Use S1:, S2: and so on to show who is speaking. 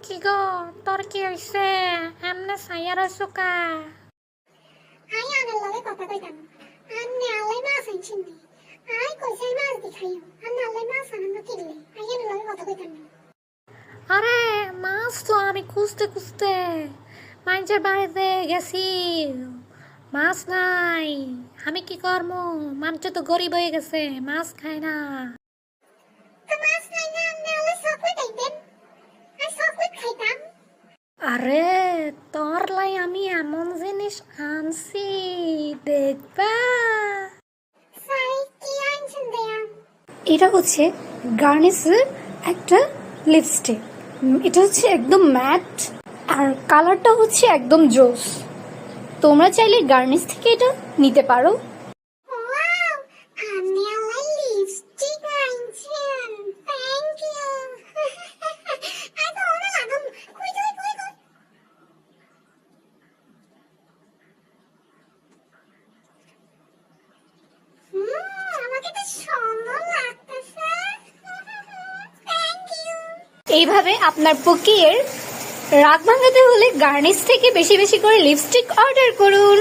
S1: কি গো, তোর কি হইছে? এমনে সাইয়া রইছো কা?
S2: আই আনার লগে কথা কইতাম আন্নে আলাই মাছ আনছেন নি আই কইছে মাছ দেখাইও আন্নে আলাই মাছ আনন্দ কিনলে আই আনার লগে কথা কইতাম না
S1: আরে মাছ তো আমি খুঁজতে খুঁজতে মানুষের বাড়িতে গেছি, মাছ নাই। আমি কি করবো? মানুষ তো গরিব হয়ে গেছে, মাছ খায় না।
S2: তো মাছ নাই না আন্নে আলাই চকলেট আইতেন আই চকলেট খাইতাম
S1: আরে তোর লাই আমি এমন জিনিস আনছি, দেখবা?
S2: সাই কি আনছেন দেয়াম
S3: এটা হচ্ছে গার্নিসের একটা লিপস্টিক। এটা হচ্ছে একদম ম্যাট আর কালারটা হচ্ছে একদম জোস। তোমরা চাইলে গার্নিস থেকে এটা নিতে পারো।
S2: ওয়াও আন্নে আলাই লিপস্টিক আনছেন থ্যাংক ইউ আই তো ওনা লাগাম কই আমাকে তো সুন্দর লাগতেছে থ্যাংক ইউ
S3: এইভাবে আপনার পুকিয়ের রাগ ভাঙাতে হলে গার্নিশ থেকে বেশি বেশি করে লিপস্টিক অর্ডার করুন।